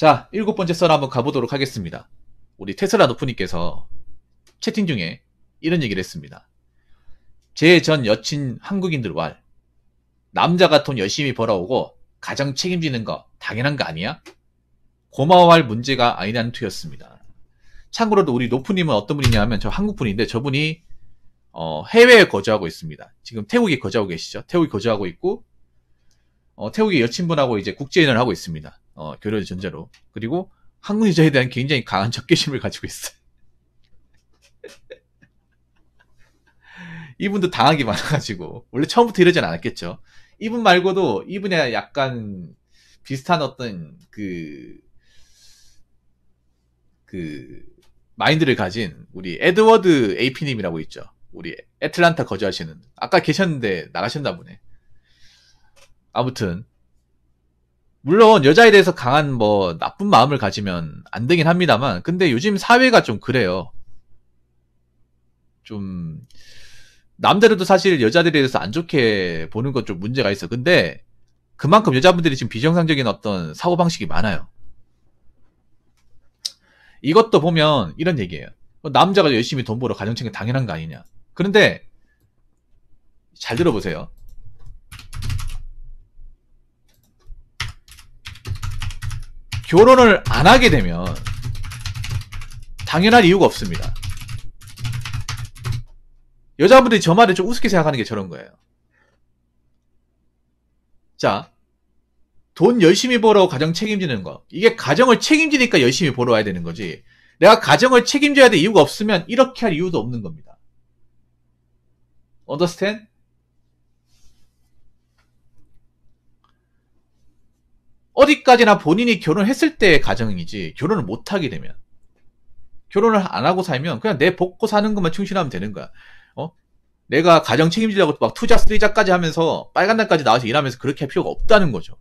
자, 7번째 썰 한번 가보도록 하겠습니다. 우리 테슬라 노프님께서 채팅 중에 이런 얘기를 했습니다. 제 전 여친 한국인들 왈. 남자가 돈 열심히 벌어오고 가정 책임지는 거 당연한 거 아니야? 고마워할 문제가 아니라는 투였습니다. 참고로도 우리 노프님은 어떤 분이냐 하면 저 한국 분인데 저분이 해외에 거주하고 있습니다. 지금 태국에 거주하고 계시죠? 태국에 거주하고 있고 태국의 여친분하고 이제 국제연애를 하고 있습니다. 결혼 전제로. 그리고 한국 여자에 대한 굉장히 강한 적개심을 가지고 있어요. 이분도 당하기 많아가지고 원래 처음부터 이러진 않았겠죠. 이분 말고도 이분의 약간 비슷한 어떤 그 마인드를 가진 우리 에드워드 AP님이라고 있죠. 우리 애틀란타 거주하시는, 아까 계셨는데 나가셨나 보네. 아무튼 물론 여자에 대해서 강한 뭐 나쁜 마음을 가지면 안 되긴 합니다만, 근데 요즘 사회가 좀 그래요. 좀 남자들도 사실 여자들에 대해서 안 좋게 보는 건 좀 문제가 있어. 근데 그만큼 여자분들이 지금 비정상적인 어떤 사고방식이 많아요. 이것도 보면 이런 얘기예요. 남자가 열심히 돈 벌어 가정 챙겨 당연한 거 아니냐. 그런데 잘 들어보세요. 결혼을 안 하게 되면 당연할 이유가 없습니다. 여자분들이 저 말을 좀 우습게 생각하는 게 저런 거예요. 자, 돈 열심히 벌어 가정 책임지는 거. 이게 가정을 책임지니까 열심히 벌어와야 되는 거지. 내가 가정을 책임져야 될 이유가 없으면 이렇게 할 이유도 없는 겁니다. Understand? 어디까지나 본인이 결혼했을 때의 가정이지, 결혼을 못하게 되면, 결혼을 안 하고 살면 그냥 내 먹고 사는 것만 충실하면 되는 거야. 내가 가정 책임지려고 막 투자 쓰리자까지 하면서 빨간 날까지 나와서 일하면서 그렇게 할 필요가 없다는 거죠.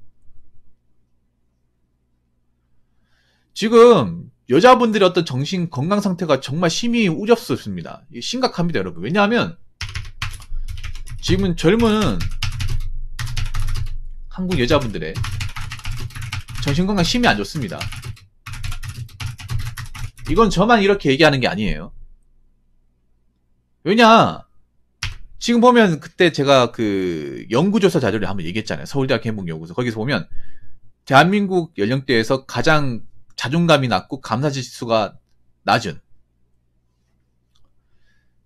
지금 여자분들의 어떤 정신 건강 상태가 정말 심히 우접스럽습니다. 심각합니다, 여러분. 왜냐하면 지금은 젊은 한국 여자분들의 정신건강 심히 안 좋습니다. 이건 저만 이렇게 얘기하는 게 아니에요. 왜냐, 지금 보면 그때 제가 그 연구조사 자료를 한번 얘기했잖아요. 서울대학 행복연구소. 거기서 보면 대한민국 연령대에서 가장 자존감이 낮고 감사지수가 낮은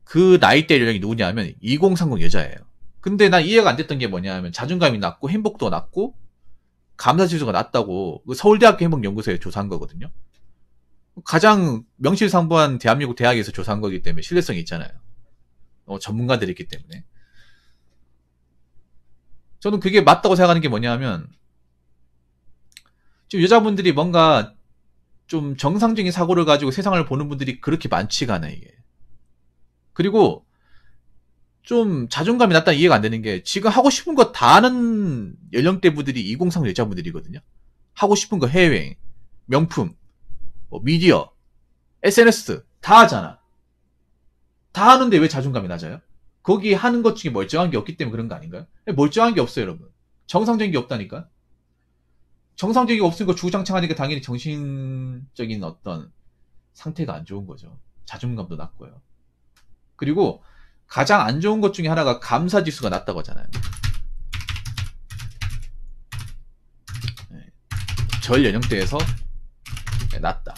그 나이대 연령이 누구냐 하면 2030 여자예요. 근데 난 이해가 안 됐던 게 뭐냐 하면 자존감이 낮고 행복도가 낮고 감사지수가 낮다고 서울대학교 행복연구소에 조사한 거거든요. 가장 명실상부한 대한민국 대학에서 조사한 거기 때문에 신뢰성이 있잖아요. 전문가들이 있기 때문에. 저는 그게 맞다고 생각하는 게 뭐냐 하면, 지금 여자분들이 뭔가 좀 정상적인 사고를 가지고 세상을 보는 분들이 그렇게 많지가 않아요, 이게. 그리고 좀 자존감이 낮다는 이해가 안 되는 게, 지금 하고 싶은 거 다 하는 연령대분들이 2030 여자분들이거든요. 하고 싶은 거 해외여행, 명품, 미디어, SNS 다 하잖아. 다 하는데 왜 자존감이 낮아요? 거기 하는 것 중에 멀쩡한 게 없기 때문에 그런 거 아닌가요? 멀쩡한 게 없어요, 여러분. 정상적인 게 없다니까. 정상적인 게 없으니까 주구장창하니까 당연히 정신적인 어떤 상태가 안 좋은 거죠. 자존감도 낮고요. 그리고 가장 안 좋은 것 중에 하나가 감사지수가 낮다고 하잖아요. 절 연령대에서 낮다.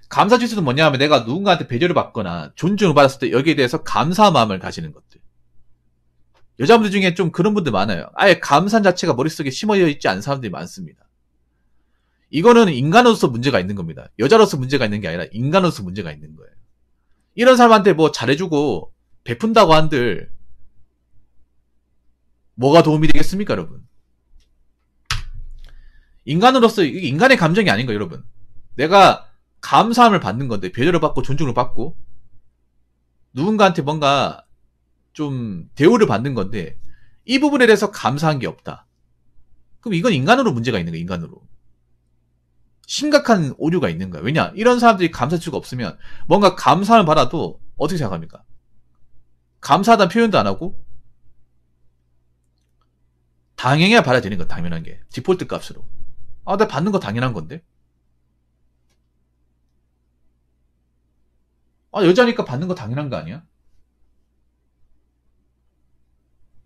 감사지수는 뭐냐 하면 내가 누군가한테 배려를 받거나 존중을 받았을 때 여기에 대해서 감사한 마음을 가지는 것들. 여자분들 중에 좀 그런 분들 많아요. 아예 감사 자체가 머릿속에 심어져 있지 않은 사람들이 많습니다. 이거는 인간으로서 문제가 있는 겁니다. 여자로서 문제가 있는 게 아니라 인간으로서 문제가 있는 거예요. 이런 사람한테 뭐 잘해주고 베푼다고 한들 뭐가 도움이 되겠습니까, 여러분? 인간으로서 이게 인간의 감정이 아닌 거예요, 여러분. 내가 감사함을 받는 건데, 배려를 받고 존중을 받고 누군가한테 뭔가 좀 대우를 받는 건데 이 부분에 대해서 감사한 게 없다. 그럼 이건 인간으로 문제가 있는 거야. 인간으로 심각한 오류가 있는 거야. 왜냐, 이런 사람들이 감사치가 없으면 뭔가 감사함을 받아도 어떻게 생각합니까? 감사하다는 표현도 안 하고 당연해야 받아야 되는 거 당연한 게 디폴트 값으로. 아, 내가 받는 거 당연한 건데. 아, 여자니까 받는 거 당연한 거 아니야?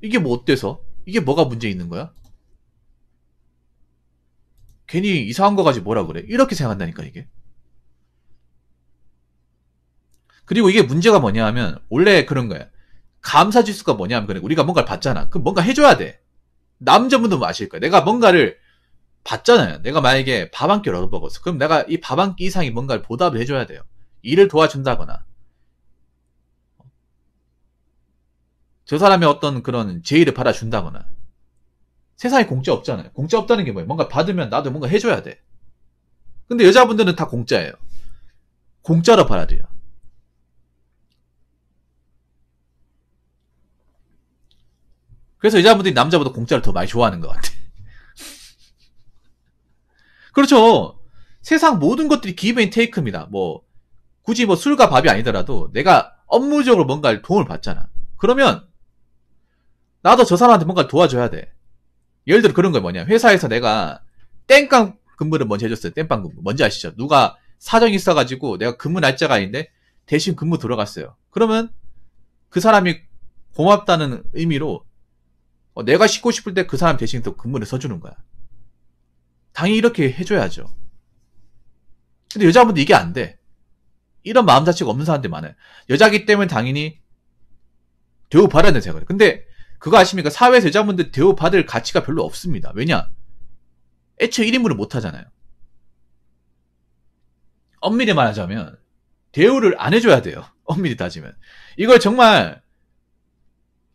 이게 뭐 어때서? 이게 뭐가 문제 있는 거야? 괜히 이상한 거 가지고 뭐라 그래? 이렇게 생각한다니까 이게. 그리고 이게 문제가 뭐냐 하면 원래 그런 거야. 감사 지수가 뭐냐 하면 그래. 우리가 뭔가를 받잖아. 그럼 뭔가 해줘야 돼. 남자분도 뭐 아실 거야. 내가 뭔가를 받잖아요. 내가 만약에 밥 한 끼를 얻어먹었어. 그럼 내가 이 밥 한 끼 이상의 뭔가를 보답을 해줘야 돼요. 일을 도와준다거나 저 사람의 어떤 그런 제의를 받아준다거나. 세상에 공짜 없잖아요. 공짜 없다는 게 뭐예요? 뭔가 받으면 나도 뭔가 해줘야 돼. 근데 여자분들은 다 공짜예요. 공짜로 받아들여. 그래서 여자분들이 남자보다 공짜를 더 많이 좋아하는 것 같아. 그렇죠. 세상 모든 것들이 기브 앤 테이크입니다. 뭐 굳이 뭐 술과 밥이 아니더라도 내가 업무적으로 뭔가를 도움을 받잖아. 그러면 나도 저 사람한테 뭔가를 도와줘야 돼. 예를 들어 그런 거 뭐냐. 회사에서 내가 땡깡 근무를 먼저 해줬어요. 땜빵 근무. 뭔지 아시죠? 누가 사정이 있어가지고 내가 근무 날짜가 아닌데 대신 근무 들어갔어요. 그러면 그 사람이 고맙다는 의미로 내가 쉬고 싶을 때 그 사람 대신 또 근무를 서주는 거야. 당연히 이렇게 해줘야죠. 근데 여자분들 이게 안 돼. 이런 마음 자체가 없는 사람들이 많아요. 여자기 때문에 당연히 대우받아야 된다고 생각해요. 근데 그거 아십니까? 사회에서 여자분들 대우받을 가치가 별로 없습니다. 왜냐? 애초에 1인분을 못 하잖아요. 엄밀히 말하자면 대우를 안 해줘야 돼요. 엄밀히 따지면. 이걸 정말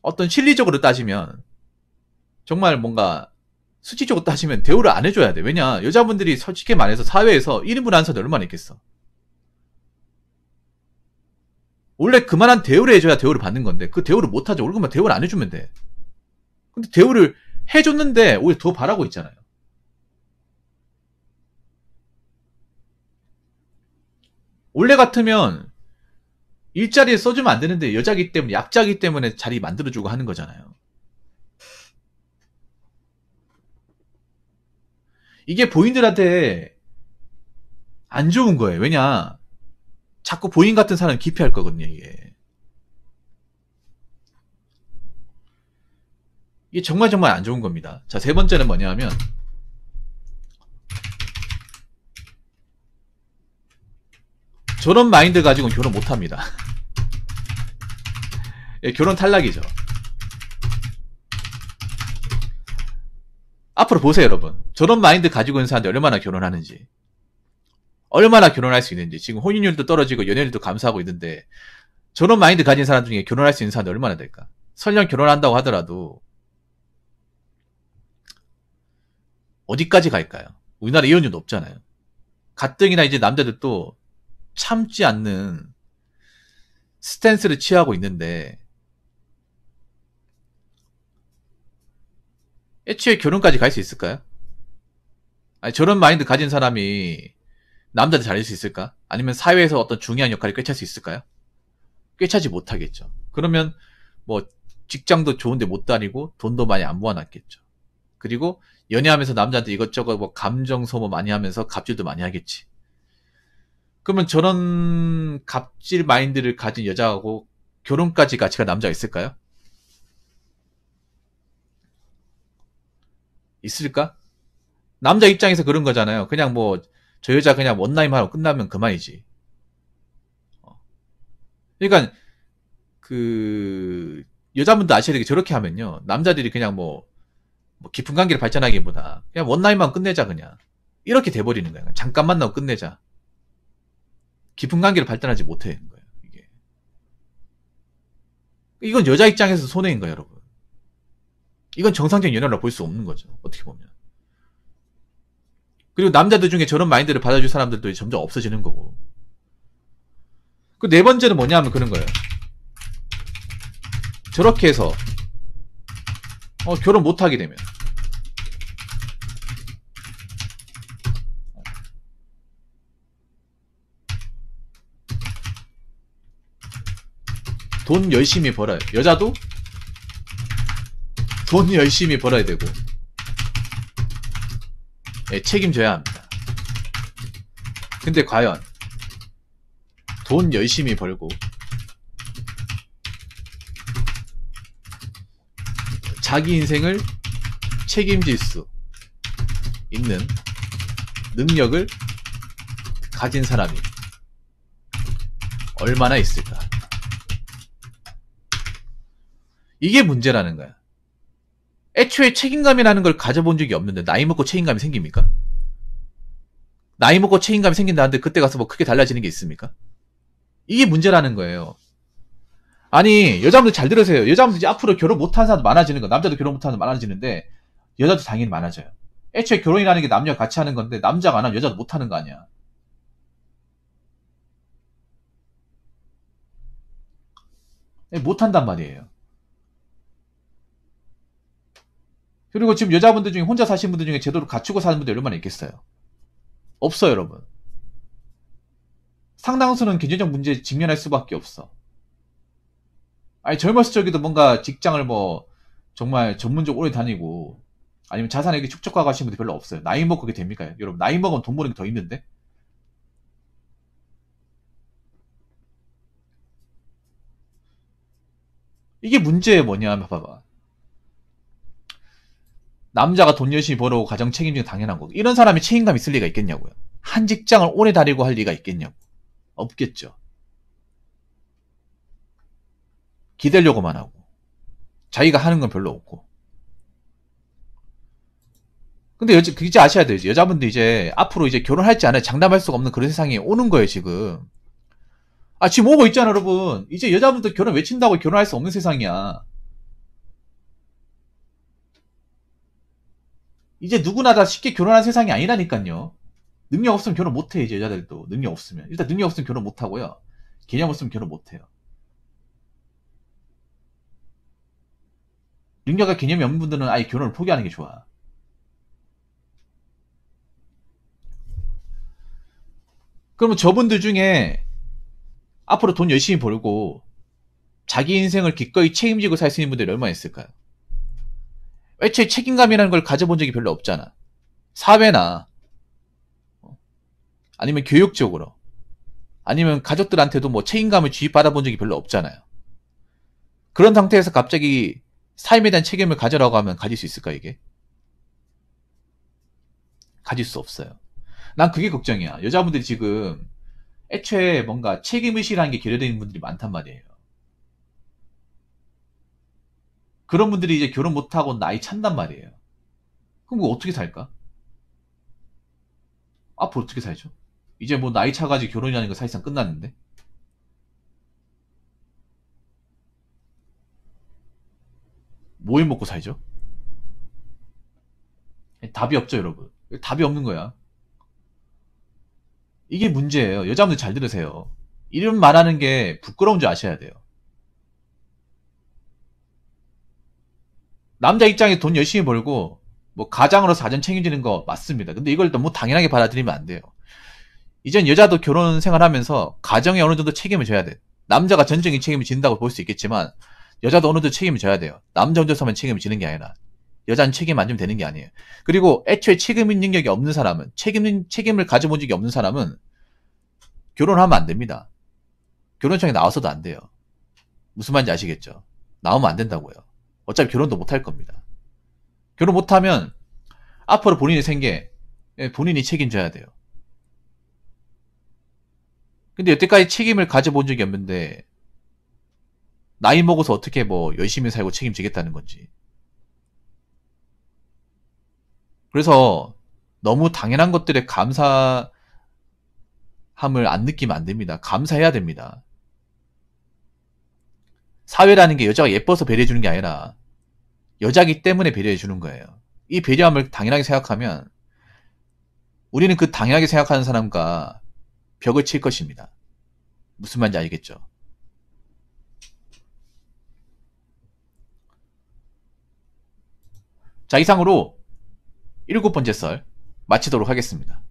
어떤 실리적으로 따지면 정말 뭔가 수치적으로 따지면 대우를 안 해줘야 돼. 왜냐? 여자분들이 솔직히 말해서 사회에서 1인분 하는 사람이 얼마나 있겠어. 원래 그만한 대우를 해줘야 대우를 받는 건데 그 대우를 못하죠. 그러면 대우를 안 해주면 돼. 근데 대우를 해줬는데 오히려 더 바라고 있잖아요. 원래 같으면 일자리에 써주면 안 되는데 여자기 때문에 약자기 때문에 자리 만들어주고 하는 거잖아요. 이게 부인들한테 안 좋은 거예요. 왜냐? 자꾸 부인 같은 사람을 기피할 거거든요. 이게 정말 정말 안 좋은 겁니다. 자, 세 번째는 뭐냐 하면 저런 마인드 가지고는 결혼 못합니다. 예, 결혼 탈락이죠. 앞으로 보세요, 여러분. 저런 마인드 가지고 있는 사람들이 얼마나 결혼하는지. 얼마나 결혼할 수 있는지. 지금 혼인율도 떨어지고 연애율도 감소하고 있는데 저런 마인드 가진 사람 중에 결혼할 수 있는 사람들이 얼마나 될까? 설령 결혼한다고 하더라도 어디까지 갈까요? 우리나라 이혼율 높잖아요. 가뜩이나 이제 남자들도 참지 않는 스탠스를 취하고 있는데 애초에 결혼까지 갈 수 있을까요? 아니, 저런 마인드 가진 사람이 남자한테 잘할 수 있을까? 아니면 사회에서 어떤 중요한 역할을 꿰찰 수 있을까요? 꿰차지 못하겠죠. 그러면 뭐 직장도 좋은데 못 다니고 돈도 많이 안 모아놨겠죠. 그리고 연애하면서 남자한테 이것저것 뭐 감정 소모 많이 하면서 갑질도 많이 하겠지. 그러면 저런 갑질 마인드를 가진 여자하고 결혼까지 같이 갈 남자가 있을까요? 있을까? 남자 입장에서 그런 거잖아요. 그냥 뭐 저 여자 그냥 원나잇 하고 끝나면 그만이지. 그러니까 그 여자분도 아셔야 되게 저렇게 하면요. 남자들이 그냥 뭐 깊은 관계를 발전하기보다 그냥 원나잇만 끝내자 그냥. 이렇게 돼버리는 거야. 잠깐 만나고 끝내자. 깊은 관계를 발전하지 못해. 거예요. 이건 여자 입장에서 손해인 거예요, 여러분. 이건 정상적인 연애라고 볼 수 없는 거죠. 어떻게 보면. 그리고 남자들 중에 저런 마인드를 받아줄 사람들도 점점 없어지는 거고. 그 네 번째는 뭐냐 하면 그런 거예요. 저렇게 해서 결혼 못하게 되면 돈 열심히 벌어요. 여자도 돈 열심히 벌어야 되고, 예, 책임져야 합니다. 근데 과연 돈 열심히 벌고 자기 인생을 책임질 수 있는 능력을 가진 사람이 얼마나 있을까? 이게 문제라는 거야. 애초에 책임감이라는 걸 가져본 적이 없는데 나이 먹고 책임감이 생깁니까? 나이 먹고 책임감이 생긴다는데 그때 가서 뭐 크게 달라지는 게 있습니까? 이게 문제라는 거예요. 아니, 여자분들 잘 들으세요. 여자분들 이제 앞으로 결혼 못하는 사람도 많아지는 거, 남자도 결혼 못하는 사람도 많아지는데 여자도 당연히 많아져요. 애초에 결혼이라는 게 남녀가 같이 하는 건데 남자가 안 하면 여자도 못하는 거 아니야. 못한단 말이에요. 그리고 지금 여자분들 중에 혼자 사신 분들 중에 제대로 갖추고 사는 분들 얼마나 있겠어요? 없어요, 여러분. 상당수는 경제적 문제에 직면할 수밖에 없어. 아니, 젊었을 적에도 뭔가 직장을 뭐 정말 전문적으로 오래 다니고 아니면 자산에 축적하고 하시는 분들 별로 없어요. 나이 먹고 그게 됩니까? 여러분, 나이 먹으면 돈 버는 게 더 힘든데? 이게 문제예요. 뭐냐 하면 봐봐. 남자가 돈 열심히 벌어오고 가정 책임지는 게 당연한 거고, 이런 사람이 책임감 있을 리가 있겠냐고요. 한 직장을 오래 다니고 할 리가 있겠냐고. 없겠죠. 기대려고만 하고 자기가 하는 건 별로 없고. 근데 그게 이제 아셔야 돼요. 여자분들 이제 앞으로 이제 결혼할지 안 할지 장담할 수가 없는 그런 세상이 오는 거예요, 지금. 아, 지금 오고 있잖아, 여러분. 이제 여자분들 결혼 외친다고 결혼할 수 없는 세상이야. 이제 누구나 다 쉽게 결혼하는 세상이 아니라니까요. 능력 없으면 결혼 못해, 이제 여자들도. 능력 없으면. 일단 능력 없으면 결혼 못하고요. 개념 없으면 결혼 못해요. 능력과 개념이 없는 분들은 아예 결혼을 포기하는 게 좋아. 그러면 저분들 중에 앞으로 돈 열심히 벌고 자기 인생을 기꺼이 책임지고 살 수 있는 분들이 얼마나 있을까요? 애초에 책임감이라는 걸 가져본 적이 별로 없잖아. 사회나 아니면 교육적으로 아니면 가족들한테도 뭐 책임감을 주입받아 본 적이 별로 없잖아요. 그런 상태에서 갑자기 삶에 대한 책임을 가져라고 하면 가질 수 있을까, 이게? 가질 수 없어요. 난 그게 걱정이야. 여자분들이 지금 애초에 뭔가 책임의식이라는 게 결여되어 있는 분들이 많단 말이에요. 그런 분들이 이제 결혼 못하고 나이 찬단 말이에요. 그럼 뭐 어떻게 살까? 앞으로 어떻게 살죠? 이제 뭐 나이 차가지고 결혼이라는 거 사실상 끝났는데? 뭐 해 먹고 살죠? 답이 없죠, 여러분. 답이 없는 거야. 이게 문제예요. 여자분들 잘 들으세요. 이런 말하는 게 부끄러운 줄 아셔야 돼요. 남자 입장에 돈 열심히 벌고 뭐 가장으로서 가정 책임지는 거 맞습니다. 근데 이걸 너무 당연하게 받아들이면 안 돼요. 이젠 여자도 결혼 생활하면서 가정에 어느 정도 책임을 져야 돼. 남자가 전적인 책임을 진다고 볼 수 있겠지만 여자도 어느 정도 책임을 져야 돼요. 남자 혼자서만 책임을 지는 게 아니라 여자는 책임 안 지면 되는 게 아니에요. 그리고 애초에 책임 능력이 없는 사람은 책임을 가져본 적이 없는 사람은 결혼하면 안 됩니다. 결혼청에 나와서도 안 돼요. 무슨 말인지 아시겠죠? 나오면 안 된다고요. 어차피 결혼도 못 할 겁니다. 결혼 못하면 앞으로 본인의 생계 본인이 책임져야 돼요. 근데 여태까지 책임을 가져본 적이 없는데 나이 먹어서 어떻게 뭐 열심히 살고 책임지겠다는 건지. 그래서 너무 당연한 것들에 감사함을 안 느끼면 안 됩니다. 감사해야 됩니다. 사회라는 게 여자가 예뻐서 배려해주는 게 아니라 여자기 때문에 배려해주는 거예요. 이 배려함을 당연하게 생각하면 우리는 그 당연하게 생각하는 사람과 벽을 칠 것입니다. 무슨 말인지 알겠죠? 자, 이상으로 7번째 썰 마치도록 하겠습니다.